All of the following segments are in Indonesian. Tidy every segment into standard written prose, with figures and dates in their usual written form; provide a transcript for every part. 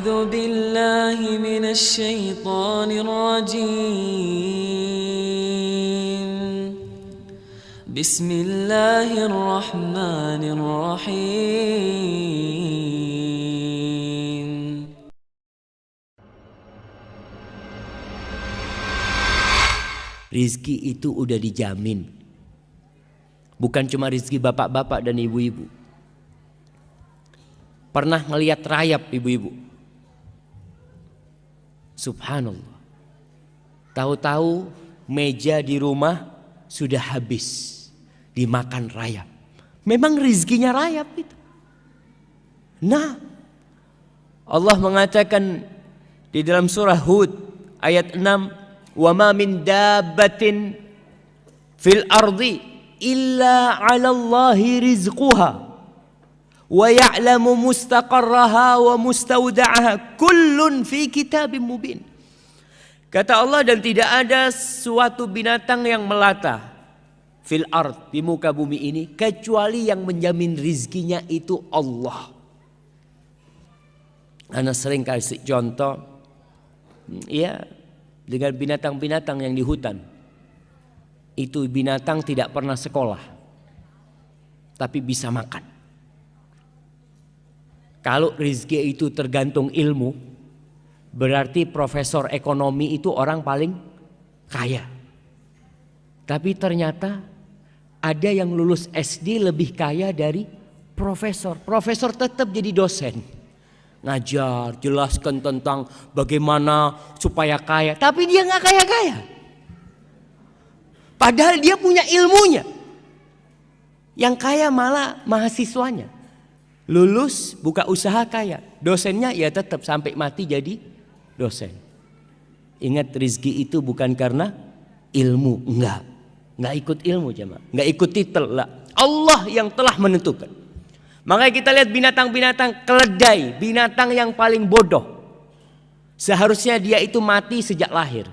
أعوذ بالله من الشيطان الرجيم بسم الله الرحمن الرحيم. Rizki itu udah dijamin. Bukan cuma rizki bapak-bapak dan ibu-ibu. Pernah ngelihat rayap ibu-ibu? Subhanallah. Tahu-tahu meja di rumah sudah habis dimakan rayap. Memang rizkinya rayap itu. Nah, Allah mengatakan di dalam surah Hud ayat 6, "Wa ma min dabbatin fil ardi illa 'ala Allahi rizquha wa ya'lamu mustaqarraha wa mustawda'aha kullun fi kitabim mubin." Kata Allah, dan tidak ada suatu binatang yang melata fil ard, di muka bumi ini, kecuali yang menjamin rizkinya itu Allah. Ana sering kasih contoh, ya, dengan binatang-binatang yang di hutan. Itu binatang tidak pernah sekolah, tapi bisa makan. Kalau rezeki itu tergantung ilmu, berarti profesor ekonomi itu orang paling kaya. Tapi ternyata ada yang lulus SD lebih kaya dari profesor. Profesor tetap jadi dosen, ngajar, jelaskan tentang bagaimana supaya kaya. Tapi dia nggak kaya-kaya. Padahal dia punya ilmunya. Yang kaya malah mahasiswanya. Lulus buka usaha kaya. Dosennya ya tetap sampai mati jadi dosen. Ingat, rizki itu bukan karena ilmu. Nggak ikut ilmu jemaah. Nggak ikut titel lah. Allah yang telah menentukan. Makanya kita lihat binatang-binatang keledai, binatang yang paling bodoh. Seharusnya dia itu mati sejak lahir.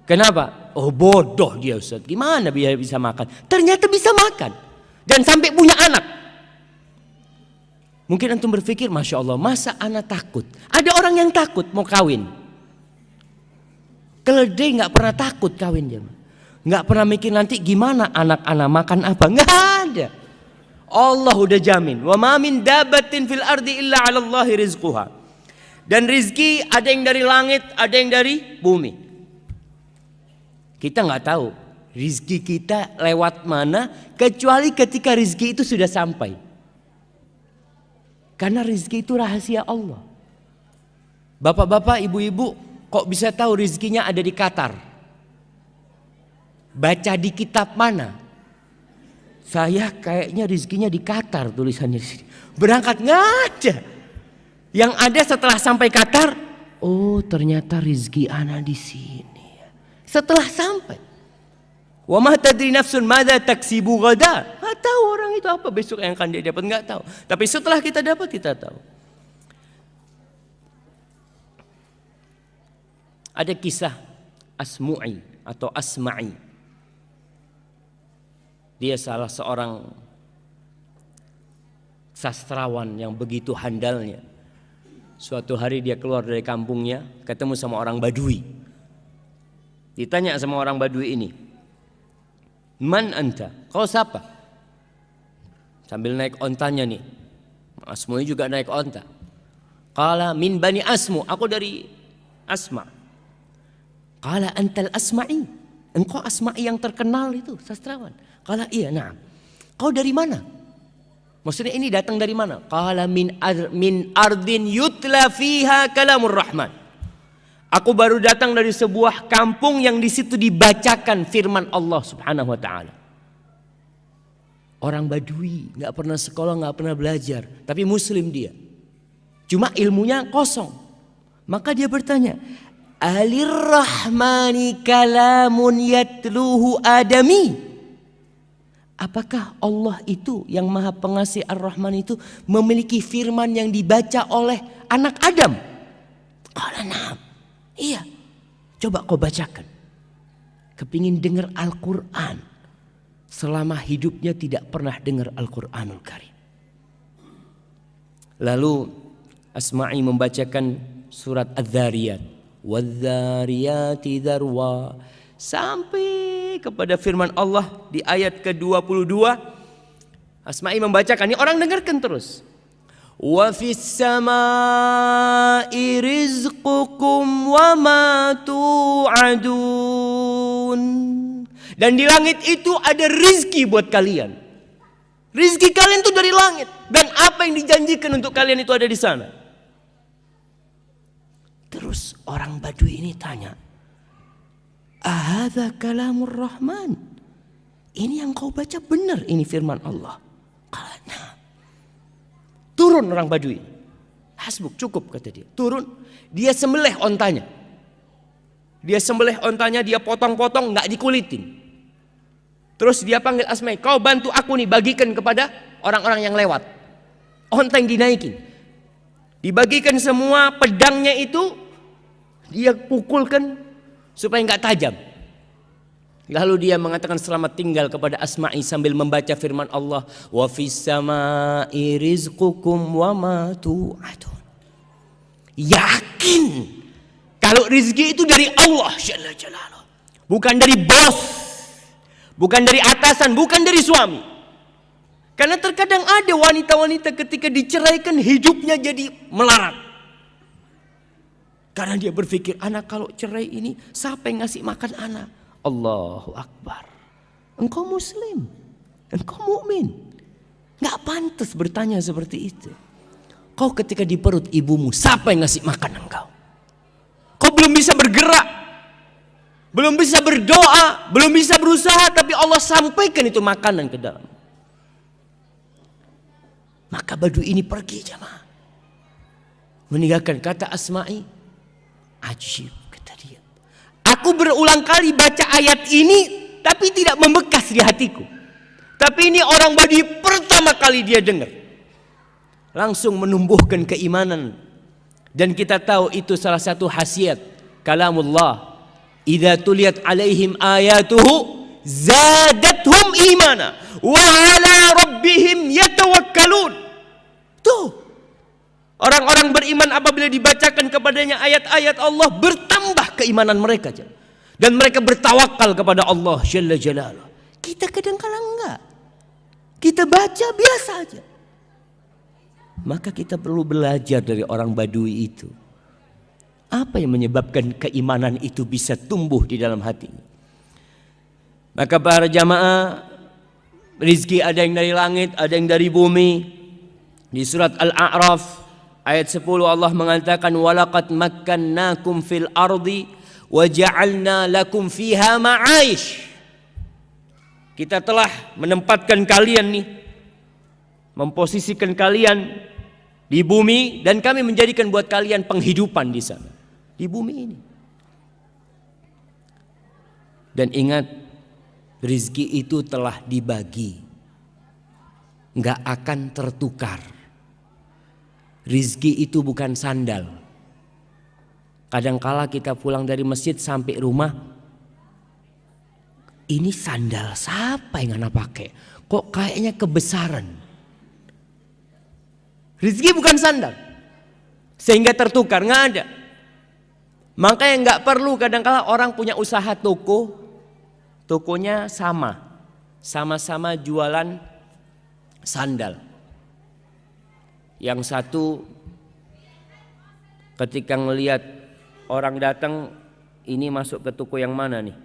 Kenapa? Oh, bodoh dia, Ustaz. Gimana dia bisa makan? Ternyata bisa makan. Dan sampai punya anak. Mungkin antum berpikir, Masya Allah, masa anak takut? Ada orang yang takut mau kawin. Keledai nggak pernah takut kawin jemaah. Nggak pernah mikir nanti gimana anak-anak makan apa. Nggak ada. Allah udah jamin. Wa ma min dabbatin fil ardi illa 'ala Allahi rizquha. Dan rizki ada yang dari langit, ada yang dari bumi. Kita nggak tahu rizki kita lewat mana, kecuali ketika rizki itu sudah sampai. Karena rizki itu rahasia Allah. Bapak-bapak, ibu-ibu, kok bisa tahu rizkinya ada di Qatar? Baca di kitab mana? Saya kayaknya rizkinya di Qatar, tulisannya di sini. Berangkat nggak ada. Yang ada setelah sampai Qatar, oh ternyata rizki ana di sini. Setelah sampai, wa ma tadri nafsun madza taksibu ghada. Nggak tahu orang itu apa besok yang akan dia dapat, nggak tahu. Tapi setelah kita dapat, kita tahu. Ada kisah Asmu'i atau Asma'i. Dia salah seorang sastrawan yang begitu handalnya. Suatu hari dia keluar dari kampungnya, ketemu sama orang Badui. Ditanya sama orang Badui ini, "Man anta?" Kau siapa? Sambil naik ontanya nih. Asmu'i juga naik onta. Qala min bani Asmu, aku dari Asma. Qala antal Asma'i, engkau Asma'i yang terkenal itu, sastrawan. Qala iya, na'am. Kau dari mana? Maksudnya ini datang dari mana? Qala min ardin yutla fiha kalamur rahman. Aku baru datang dari sebuah kampung yang di situ dibacakan firman Allah Subhanahu wa taala. Orang Badui, nggak pernah sekolah, nggak pernah belajar, tapi muslim dia. Cuma ilmunya kosong. Maka dia bertanya, "Alir rahmani kalamun yatluhu adami?" Apakah Allah itu yang Maha Pengasih Ar-Rahman itu memiliki firman yang dibaca oleh anak Adam? Qala na'am. Iya. Coba kau bacakan. Kepingin dengar Al-Quran. Selama hidupnya tidak pernah dengar Al-Quranul Karim. Lalu Asma'i membacakan surat Adz-Dzariyat, wadz-dzariyati dzarwa, sampai kepada firman Allah di ayat ke-22. Asma'i membacakan, ini orang dengarkan terus. Wa fis samai rizqukum wa ma tu'adun. Dan di langit itu ada rizki buat kalian. Rizki kalian itu dari langit, dan apa yang dijanjikan untuk kalian itu ada di sana. Terus orang Badui ini tanya, ahadza kalamur rahman? Ini yang kau baca benar, ini firman Allah. Karena turun orang Badui. Hasbuk, cukup kata dia. Turun, dia sembelih ontanya. Dia sembelih ontanya, dia potong-potong, nggak dikulitin. Terus dia panggil Asma'i, kau bantu aku nih, bagikan kepada orang-orang yang lewat. Onta yang dinaikin, dibagikan semua, pedangnya itu dia pukulkan supaya nggak tajam. Lalu dia mengatakan selamat tinggal kepada Asma'i sambil membaca firman Allah, wa fis samai rizqukum wa ma tu'adun. Yakin kalau rizki itu dari Allah Jalla Jalaluh, bukan dari bos, bukan dari atasan, bukan dari suami. Karena terkadang ada wanita-wanita ketika diceraikan hidupnya jadi melarat. Karena dia berpikir, anak kalau cerai ini siapa yang ngasih makan anak? Allahu Akbar. Engkau muslim, engkau mukmin, nggak pantas bertanya seperti itu. Kau ketika di perut ibumu, siapa yang ngasih makan engkau? Kau belum bisa bergerak, belum bisa berdoa, belum bisa berusaha, tapi Allah sampaikan itu makanan ke dalam. Maka Badui ini pergi jamaah, meninggalkan. Kata Asma'i, ajib, kata dia, aku berulang kali baca ayat ini tapi tidak membekas di hatiku. Tapi ini orang Badui pertama kali dia dengar, langsung menumbuhkan keimanan. Dan kita tahu itu salah satu khasiat kalamullah, idza tuliyat alaihim ayatuhu zadathum imana wa ala rabbihim yatawakkalun. Tuh, orang-orang beriman apabila dibacakan kepadanya ayat-ayat Allah, bertambah keimanan mereka, dan mereka bertawakal kepada Allah Jalla Jalaluh. Kita kadang-kala enggak, kita baca biasa aja. Maka kita perlu belajar dari orang Badui itu. Apa yang menyebabkan keimanan itu bisa tumbuh di dalam hatinya? Maka para jamaah, rizki ada yang dari langit, ada yang dari bumi. Di surat Al-A'raf ayat 10 Allah mengatakan, walaqad makkannakum fil ardi wa ja'alna lakum fiha ma'aish. Kita telah menempatkan kalian nih, memposisikan kalian di bumi, dan kami menjadikan buat kalian penghidupan di sana, di bumi ini. Dan ingat, rizki itu telah dibagi, nggak akan tertukar. Rizki itu bukan sandal. Kadangkala kita pulang dari masjid sampai rumah, ini sandal siapa yang anak pakai? Kok kayaknya kebesaran? Rizki bukan sandal sehingga tertukar, nggak ada. Makanya nggak perlu kadangkala orang punya usaha toko, tokonya sama-sama jualan sandal. Yang satu ketika ngelihat orang datang, ini masuk ke toko yang mana nih?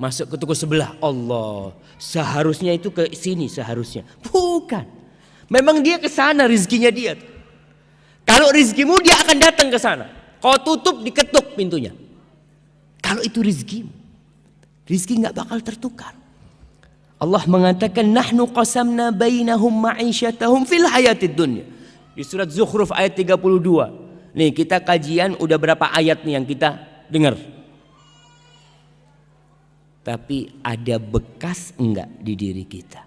Masuk ke toko sebelah. Allah, seharusnya itu ke sini seharusnya. Bukan. Memang dia ke sana rizkinya dia. Kalau rizkimu dia akan datang ke sana. Kau tutup, diketuk pintunya. Kalau itu rizkimu, rizki nggak bakal tertukar. Allah mengatakan, nahnu qasamna bainahum ma'isyatahum fil hayatid dunya. Di surat Zukhruf ayat 32. Nih kita kajian udah berapa ayat nih yang kita dengar. Tapi ada bekas enggak di diri kita?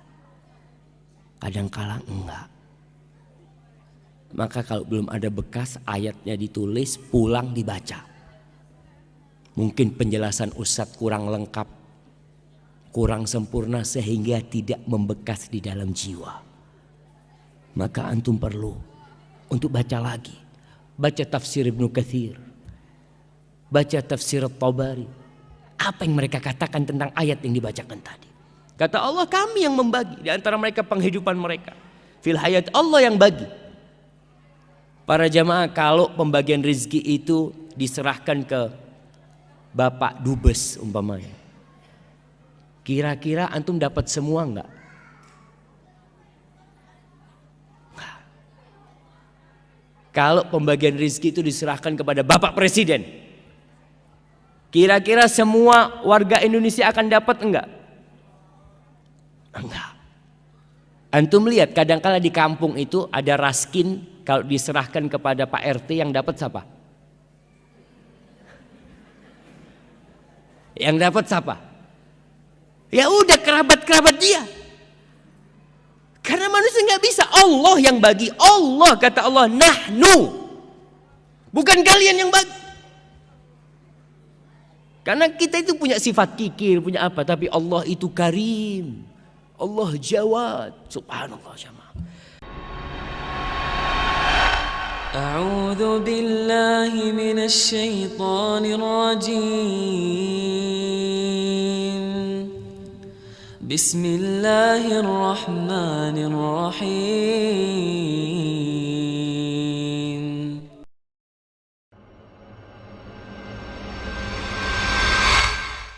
Kadangkala enggak. Maka kalau belum ada bekas, ayatnya ditulis, pulang dibaca. Mungkin penjelasan Ustadz kurang lengkap, kurang sempurna sehingga tidak membekas di dalam jiwa. Maka antum perlu untuk baca lagi. Baca tafsir Ibnu Katsir, baca tafsir At-Tabari. Apa yang mereka katakan tentang ayat yang dibacakan tadi? Kata Allah, kami yang membagi di antara mereka penghidupan mereka. Fil hayat, Allah yang bagi. Para jamaah, kalau pembagian rezeki itu diserahkan ke Bapak Dubes umpamanya, kira-kira antum dapat semua enggak? Kalau pembagian rezeki itu diserahkan kepada Bapak Presiden, kira-kira semua warga Indonesia akan dapat enggak? Enggak. Antum lihat kadang-kala di kampung itu ada raskin, kalau diserahkan kepada Pak RT yang dapat siapa? Yang dapat siapa? Ya udah kerabat-kerabat dia. Karena manusia nggak bisa, Allah yang bagi. Allah, kata Allah, nahnu, bukan kalian yang bagi. Karena kita itu punya sifat kikir, punya apa, tapi Allah itu karim, Allah jawad, subhanallah jamaah. أعوذ بالله من الشيطان الرجيم بسم الله الرحمن الرحيم